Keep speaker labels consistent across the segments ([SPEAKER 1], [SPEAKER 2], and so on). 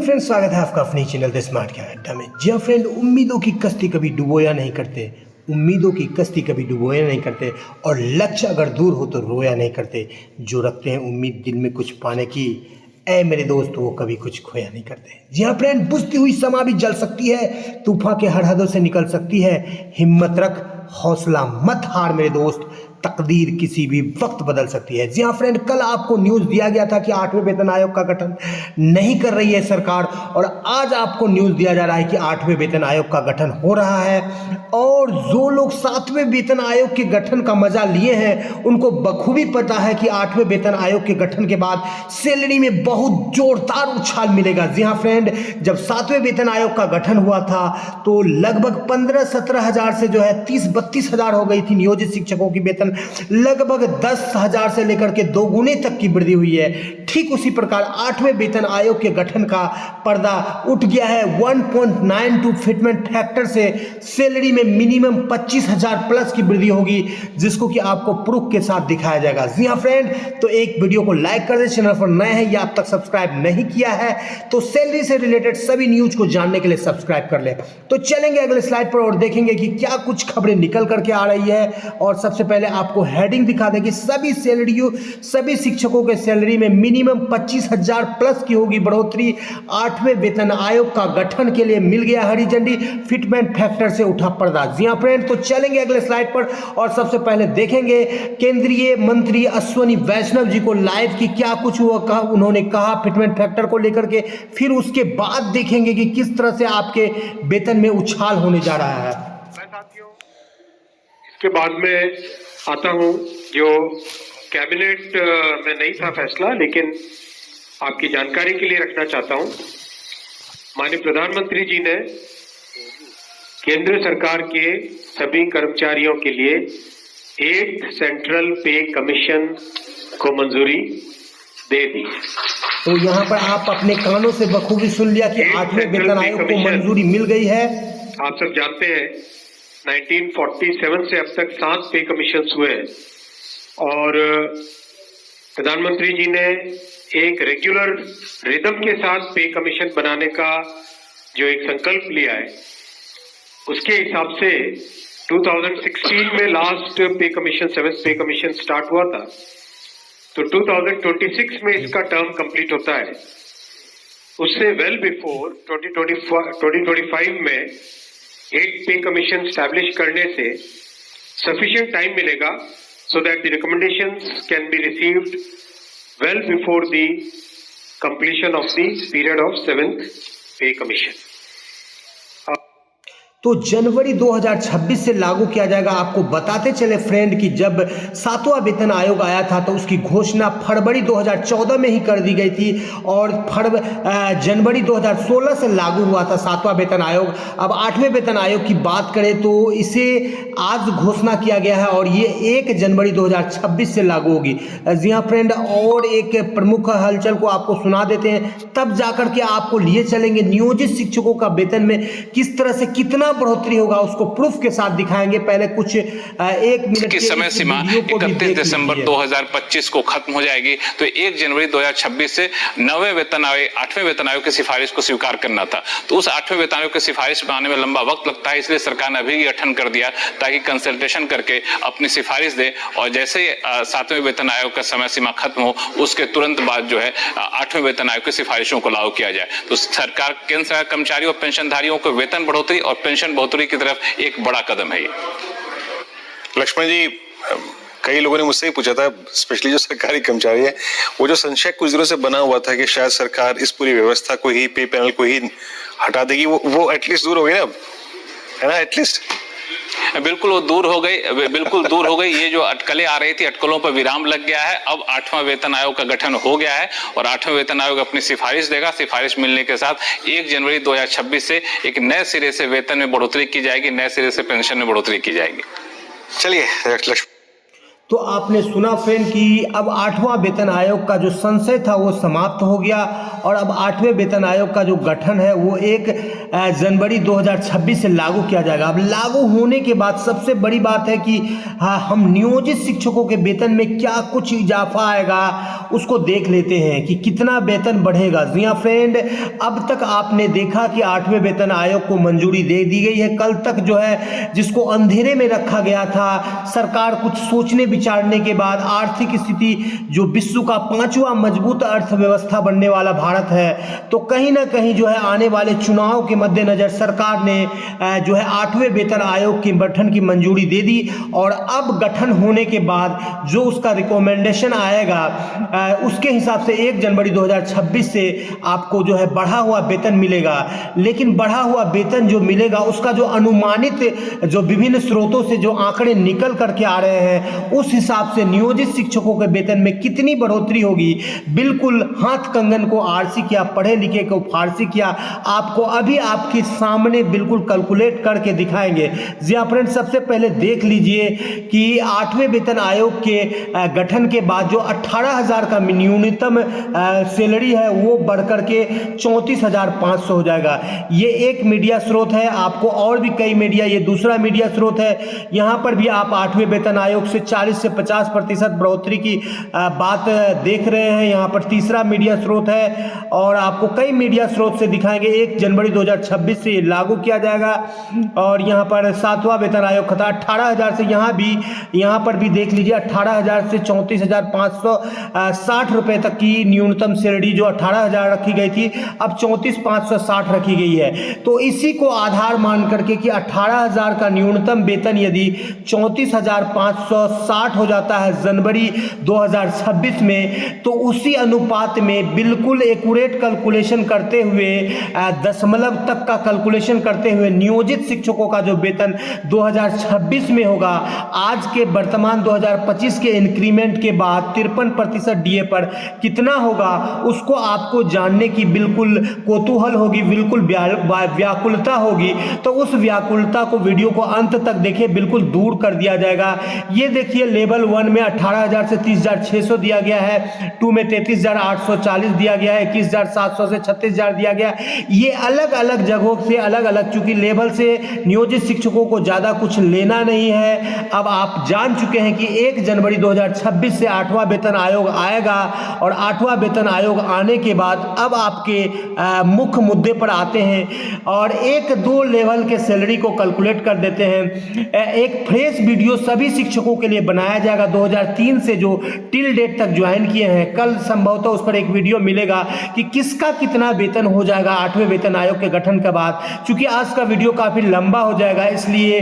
[SPEAKER 1] Friend, स्वागत है आपका अपने चैनल द स्मार्ट ज्ञान अड्डा में। जी हाँ फ्रेंड, उम्मीदों की कश्ती कभी डुबोया नहीं करते, उम्मीदों की कश्ती कभी डुबोया नहीं करते, और लक्ष्य अगर दूर हो तो रोया नहीं करते। जो रखते हैं उम्मीद दिल में कुछ पाने की, ऐ मेरे दोस्त, वो कभी कुछ खोया नहीं करते। जी हाँ फ्रेंड, बुझती हुई समा भी जल सकती है, तूफान के हरहदों से निकल सकती है। हिम्मत रख, हौसला मत हार मेरे दोस्त, तकदीर किसी भी वक्त बदल सकती है। जी हाँ फ्रेंड, कल आपको न्यूज़ दिया गया था कि 8वें वेतन आयोग का गठन नहीं कर रही है सरकार, और आज आपको न्यूज़ दिया जा रहा है कि 8वें वेतन आयोग का गठन हो रहा है। और जो लोग 7वें वेतन आयोग के गठन का मजा लिए हैं उनको बखूबी पता है कि 8वें वेतन आयोग के गठन के बाद सैलरी में बहुत जोरदार उछाल मिलेगा। जी हाँ फ्रेंड, जब 7वें वेतन आयोग का गठन हुआ था तो लगभग 15-17 हज़ार से जो है 30-32 हज़ार हो गई थी नियोजित शिक्षकों की वेतन। लगभग 10,000 से लेकर के 2 गुने तक की वृद्धि हुई है। ठीक उसी प्रकार 8वें वेतन आयोग के गठन का पर्दा उठ गया है। 1.92 फिटमेंट फैक्टर से सैलरी में मिनिमम 25,000 प्लस की वृद्धि होगी, जिसको कि आपको प्रूफ के साथ दिखाया जाएगा। जी हाँ फ्रेंड, तो एक वीडियो को लाइक कर दे, चैनल पर नए हैं या अब तक सब्सक्राइब नहीं किया है तो सैलरी से रिलेटेड सभी न्यूज को जानने के लिए सब्सक्राइब कर ले। तो चलेंगे अगले स्लाइड पर और देखेंगे कि क्या कुछ खबरें निकल करके आ रही है। और सबसे पहले आपको हेडिंग दिखा दें कि सभी शिक्षकों के सैलरी में मिनिमम 25,000 प्लस की होगी बढ़ोतरी। 8वें वेतन आयोग का गठन के लिए मिल गया हरी झंडी, फिटमेंट फैक्टर से उठा पर्दा। जी हाँ फ्रेंड, तो चलेंगे अगले स्लाइड पर और सबसे पहले देखेंगे केंद्रीय मंत्री अश्विनी वैष्णव जी को लाइव की क्या कुछ उन्होंने कहा फिटमेंट फैक्टर को लेकर के। फिर उसके बाद देखेंगे कि किस तरह से आपके वेतन में उछाल होने जा रहा है।
[SPEAKER 2] साथियों, इसके बाद में आता हूं जो कैबिनेट में नहीं था फैसला, लेकिन आपकी जानकारी के लिए रखना चाहता हूं। माननीय प्रधानमंत्री जी ने केंद्र सरकार के सभी कर्मचारियों के लिए 8th सेंट्रल पे कमीशन को मंजूरी दे दी।
[SPEAKER 1] तो यहाँ पर आप अपने कानों से बखूबी सुन लिया कि 8वें वेतन आयोग को मंजूरी मिल गई है।
[SPEAKER 2] आप सब जानते हैं 1947 से अब तक 7 पे कमीशन हुए हैं, और प्रधानमंत्री जी ने एक रेगुलर रिदम के साथ पे कमीशन बनाने का जो एक संकल्प लिया है, उसके हिसाब से 2016 में लास्ट पे कमीशन 7th पे कमीशन स्टार्ट हुआ था, तो 2026 में इसका टर्म कंप्लीट होता है। उससे वेल बिफोर 2025 में 8th पे कमीशन स्टैब्लिश करने से सफिशिएंट टाइम मिलेगा so that the recommendations can be received well before the completion of the period of 7th pay commission.
[SPEAKER 1] तो जनवरी 2026 से लागू किया जाएगा। आपको बताते चले फ्रेंड कि जब 7वां वेतन आयोग आया था तो उसकी घोषणा फरवरी 2014 में ही कर दी गई थी, और जनवरी 2016 से लागू हुआ था 7वां वेतन आयोग। अब 8वें वेतन आयोग की बात करें तो इसे आज घोषणा किया गया है और ये 1 जनवरी 2026 से लागू होगी। जी हाँ फ्रेंड, और एक प्रमुख हलचल को आपको सुना देते हैं, तब जाकर के आपको लिए चलेंगे नियोजित शिक्षकों का वेतन में किस तरह से कितना बढ़ोतरी होगा, उसको प्रूफ के साथ दिखाएंगे। पहले कुछ 1 मिनट
[SPEAKER 3] की समय सीमा 31 दिसंबर 2025 को खत्म हो जाएगी, तो 1 जनवरी 2026 से 9वें वेतन आयोग 8वें वेतन आयोग की सिफारिश को स्वीकार करना था। तो उस 8वें वेतन आयोग की सिफारिश बनाने में लंबा वक्त लगता है, इसलिए सरकार ने अभी गठन कर दिया ताकि कंसल्टेशन करके अपनी सिफारिश दे, और जैसे ही 7वें वेतन आयोग का समय सीमा खत्म हो उसके तुरंत बाद जो है 8वें वेतन आयोग की सिफारिशों को लागू किया जाए। तो सरकार केंद्र सरकार कर्मचारियों और पेंशनधारियों को वेतन बढ़ोतरी और पेंशन बढ़ोतरी की तरफ एक बड़ा कदम है ये।
[SPEAKER 4] लक्ष्मण जी, कई लोगों ने मुझसे ही पूछा था, स्पेशली जो सरकारी कर्मचारी है, वो जो संशय कुछ दिनों से बना हुआ था कि शायद सरकार इस पूरी व्यवस्था को ही, पे पैनल को ही हटा देगी, वो एटलीस्ट दूर हो गई ना, है ना? एटलीस्ट
[SPEAKER 3] बिल्कुल वो दूर हो गई, बिल्कुल दूर हो गई। ये जो अटकलें आ रही थी, अटकलों पर विराम लग गया है। अब 8वां वेतन आयोग का गठन हो गया है और 8वें वेतन आयोग अपनी सिफारिश देगा। सिफारिश मिलने के साथ 1 जनवरी 2026 से एक नए सिरे से वेतन में बढ़ोतरी की जाएगी, नए सिरे से पेंशन में बढ़ोतरी की जाएगी।
[SPEAKER 4] चलिए लक्ष्मण।
[SPEAKER 1] तो आपने सुना फ्रेंड कि अब 8वां वेतन आयोग का जो संशय था वो समाप्त हो गया और अब 8वें वेतन आयोग का जो गठन है वो 1 जनवरी 2026 से लागू किया जाएगा। अब लागू होने के बाद सबसे बड़ी बात है कि हम नियोजित शिक्षकों के वेतन में क्या कुछ इजाफा आएगा उसको देख लेते हैं कि कितना वेतन बढ़ेगा। जी हाँ फ्रेंड, अब तक आपने देखा कि 8वें वेतन आयोग को मंजूरी दे दी गई है। कल तक जो है जिसको अंधेरे में रखा गया था, सरकार कुछ सोचने विचारने के बाद आर्थिक स्थिति जो विश्व का 5वां मजबूत अर्थव्यवस्था बनने वाला भारत है, तो कहीं ना कहीं जो है आने वाले चुनाव के मद्देनजर सरकार ने जो है 8वें वेतन आयोग के गठन की मंजूरी दे दी और अब गठन होने के बाद जो उसका रिकमेंडेशन आएगा उसके हिसाब से 1 जनवरी 2026 से आपको जो है बढ़ा हुआ वेतन मिलेगा। लेकिन बढ़ा हुआ वेतन जो मिलेगा उसका जो अनुमानित जो विभिन्न स्रोतों से जो आंकड़े निकल करके आ रहे हैं उस हिसाब से नियोजित शिक्षकों के वेतन में कितनी बढ़ोतरी होगी, बिल्कुल हाथ कंगन को आरसी किया, पढ़े लिखे को फारसी किया, आपको अभी आपके सामने बिल्कुल कैलकुलेट करके दिखाएंगे। जी हाँ फ्रेंड, सबसे पहले देख लीजिए कि 8वें वेतन आयोग के गठन के बाद जो 18,000 का न्यूनतम सैलरी है वो बढ़कर के 34,500 हो जाएगा। ये एक मीडिया स्रोत है, आपको और भी कई मीडिया, ये दूसरा मीडिया स्रोत है, यहाँ पर भी आप 8वें वेतन आयोग से 40 से 50% बढ़ोतरी की बात देख रहे हैं। यहाँ पर तीसरा मीडिया स्रोत है और आपको कई मीडिया स्रोत से दिखाएंगे 1 जनवरी 2026 से लागू किया जाएगा। और यहाँ पर 7वां वेतन आयोग था 18,000 से, यहाँ पर भी देख लीजिए 18,000 से 34,560 रुपये तक की न्यूनतम सैलरी जो 18,000 रखी गई थी अब 34,560 रखी गई है। तो इसी को आधार मान करके कि 18,000 का न्यूनतम वेतन यदि 34,560 हो जाता है जनवरी 2026 में, तो उसी अनुपात में बिल्कुल एक्यूरेट कैलकुलेशन करते हुए दशमलव तक का कैलकुलेशन करते हुए नियोजित शिक्षकों का जो वेतन 2026 में होगा, आज के वर्तमान 2025 के इंक्रीमेंट के बाद 53% डीए पर कितना होगा उसको आपको जानने की बिल्कुल कौतूहल होगी, बिल्कुल व्याकुलता होगी। तो उस व्याकुलता को वीडियो को अंत तक देखिए, बिल्कुल दूर कर दिया जाएगा। ये देखिए लेवल 1 में 18,000 से 30,600 दिया गया है, 2 में 33,840 दिया गया है, 21,700 से 36,000 दिया गया है। ये अलग अलग जगहों से अलग अलग, चूंकि लेवल से नियोजित शिक्षकों को ज़्यादा कुछ लेना नहीं है। अब आप जान चुके हैं कि 1 जनवरी 2026 से 8वां वेतन आयोग आएगा और 8वां वेतन आयोग आने के बाद अब आपके मुख्य मुद्दे पर आते हैं और 1-2 लेवल के सैलरी को कैलकुलेट कर देते हैं। एक फ्रेश वीडियो सभी शिक्षकों के लिए बनाया जाएगा 2003 से जो टिल डेट तक ज्वाइन किए हैं। कल संभवतः उस पर एक वीडियो मिलेगा कि किसका कितना वेतन हो जाएगा 8वें वेतन आयोग के गठन के बाद। चूंकि आज का वीडियो काफ़ी लंबा हो जाएगा, इसलिए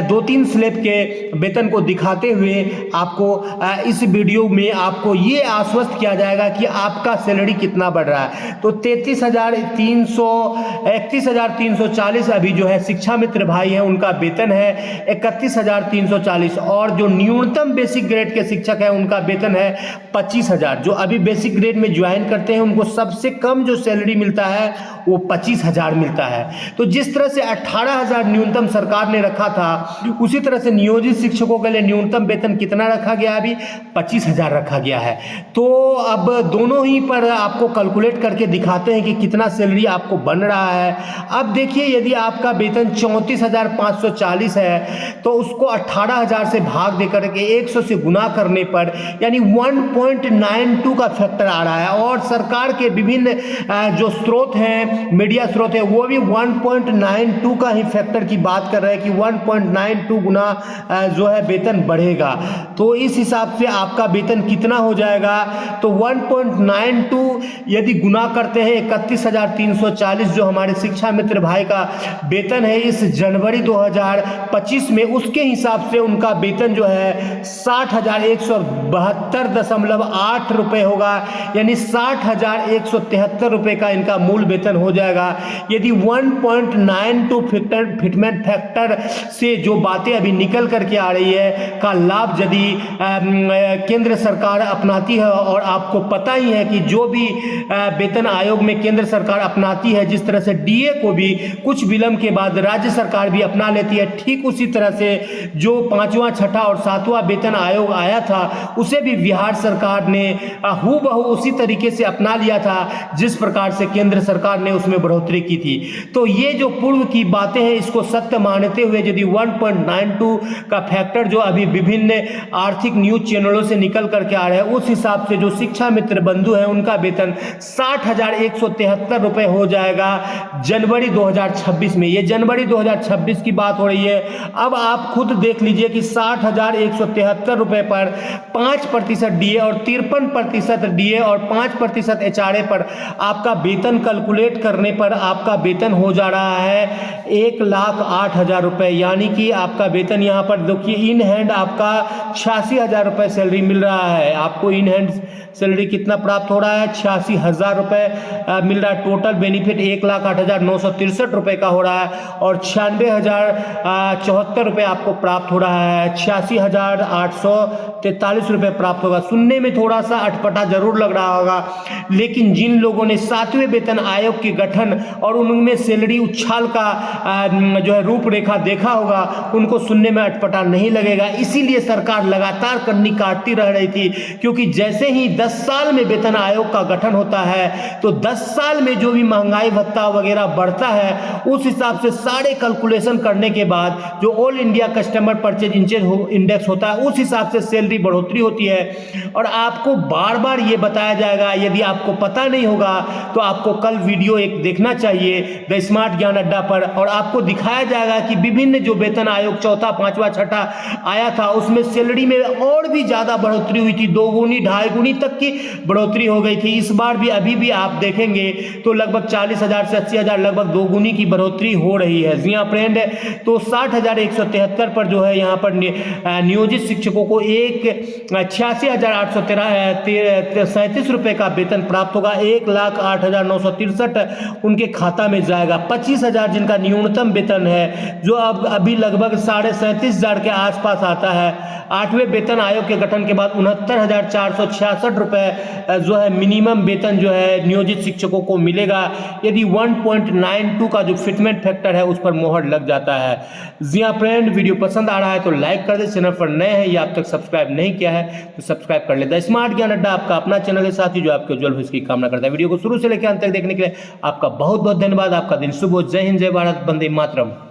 [SPEAKER 1] 2-3 स्लैब के वेतन को दिखाते हुए आपको इस वीडियो में आपको ये आश्वस्त किया जाएगा कि आपका सैलरी कितना बढ़ रहा है। तो 31,340 अभी जो है शिक्षा मित्र भाई हैं उनका वेतन है 31,340 और जो न्यूनतम बेसिक ग्रेड के शिक्षक हैं उनका वेतन है 25,000। जो अभी बेसिक ग्रेड में ज्वाइन करते हैं उनको सबसे कम जो सैलरी मिलता है वो 25,000 मिलता है। तो जिस तरह से 18,000 न्यूनतम सरकार ने रखा था, उसी तरह से नियोजित शिक्षकों के लिए न्यूनतम वेतन कितना रखा गया है, अभी 25,000 रखा गया है। तो अब दोनों ही पर आपको कैलकुलेट करके दिखाते हैं कि कितना सैलरी आपको बन रहा है। अब देखिए, यदि आपका वेतन 34,540 है तो उसको 18,000 से भाग देकर के 100 से गुना करने पर यानी 1.92 का फैक्टर आ रहा है। और सरकार के विभिन्न जो स्रोत हैं, मीडिया स्रोत है, वो भी 1.92 का ही फैक्टर की बात कर रहे हैं कि 1.92 गुना जो है वेतन बढ़ेगा। तो इस हिसाब से आपका वेतन कितना हो जाएगा, तो 1.92 यदि गुना करते हैं 31,340 जो हमारे शिक्षा मित्र भाई का वेतन है इस जनवरी 2025 में, उसके हिसाब से उनका वेतन जो है 60,172.8 रुपये होगा, यानी 60,173 रुपये का इनका मूल वेतन हो जाएगा। यदि 1.92 फिटमेंट फैक्टर से जो बातें अभी निकल करके आ रही है का लाभ यदि केंद्र सरकार अपनाती है, और आपको पता ही है कि जो भी वेतन आयोग में केंद्र सरकार अपनाती है, जिस तरह से डीए को भी कुछ विलंब के बाद राज्य सरकार भी अपना लेती है, ठीक उसी तरह से जो 5वां, 6वां और 7वां वेतन आयोग आया था उसे भी बिहार सरकार ने हूबहू उसी तरीके से अपना लिया था जिस प्रकार से केंद्र सरकार ने उसमें बढ़ोतरी की थी। तो ये जो पूर्व की बातें हैं इसको सत्य मानते हुए यदि 1.92 का फैक्टर जो अभी विभिन्न आर्थिक न्यूज चैनलों से निकल करके आ रहा है उस हिसाब से जो शिक्षा मित्र बंधु है उनका वेतन 60,173 रुपये हो जाएगा जनवरी 2026 में। ये जनवरी 2026 की बात हो रही है। अब आप खुद देख लीजिए कि 60,173 रुपये पर 5% डीए और 53% डीए और 5% एचआरए पर आपका वेतन कैलकुलेट करने पर आपका वेतन हो जा रहा है 1,08,000 रुपये। यानी कि आपका वेतन यहाँ पर देखिए इन हैंड आपका 86,000 रुपये सैलरी मिल रहा है। आपको इन हैंड सैलरी कितना प्राप्त हो रहा है 86,000 रुपये मिल रहा है। टोटल बेनिफिट 1,08,963 रुपये का हो रहा है और 96,074 रुपये आपको प्राप्त हो रहा है। 86,843 रुपये प्राप्त होगा। सुनने में थोड़ा सा अटपटा जरूर लग रहा होगा लेकिन जिन लोगों ने 7वें वेतन आयोग के गठन और उनमें सैलरी उछाल का जो है रूपरेखा देखा होगा उनको सुनने में अटपटा नहीं लगेगा। इसीलिए सरकार लगातार कन्नी काटती रह रही थी क्योंकि जैसे ही 10 साल में वेतन आयोग का गठन होता है तो 10 साल में जो भी महंगाई भत्ता वगैरह बढ़ता है उस हिसाब से सारे कैलकुलेशन करने के बाद जो all India customer purchase index होता है उस हिसाब से सैलरी बढ़ोतरी होती है। और आपको बार बार ये बताया जाएगा, यदि आपको पता नहीं होगा तो आपको कल वीडियो एक देखना चाहिए द स्मार्ट ज्ञान अड्डा पर और आपको दिखाया जाएगा कि विभिन्न जो वेतन आयोग चौथा पांचवा छठा आया था उसमें सैलरी में और भी ज्यादा बढ़ोतरी हुई थी। 2 गुनी 2.5 गुनी तक की बढ़ोतरी हो गई थी। इस बार भी अभी भी आप देखेंगे तो लगभग 40,000 से 80,000 लगभग 2 गुनी की बढ़ोतरी हो रही है। जी हाँ फ्रेंड, तो 60,173 पर जो है यहाँ पर नियोजित शिक्षकों को 86,837 रुपये का वेतन प्राप्त होगा। 1,08,963 उनके खाता में जाएगा। 25,000 जिनका न्यूनतम वेतन है जो अब अभी लगभग 37,500 के आसपास आता है। 8वें वेतन आयोग के गठन के बाद 69,466 रुपये जो है मिनिमम वेतन जो है नियोजित शिक्षकों को मिलेगा यदि 1.92 का जो फिटमेंट फैक्टर है उस पर मोहर लग जाता है। जी हाँ फ्रेंड, वीडियो पसंद आ रहा है तो लाइक कर दे। चैनल पर नए हैं या अब तक सब्सक्राइब नहीं किया है तो सब्सक्राइब कर ले। द स्मार्ट ज्ञान अड्डा आपका अपना चैनल है साथी जो आपके उज्जवल भविष्य की कामना करता है। वीडियो को शुरू से लेकर अंत तक देखने के लिए आपका बहुत बहुत धन्यवाद। आपका दिन शुभ हो। जय हिंद, जय भारत, वंदे मातरम।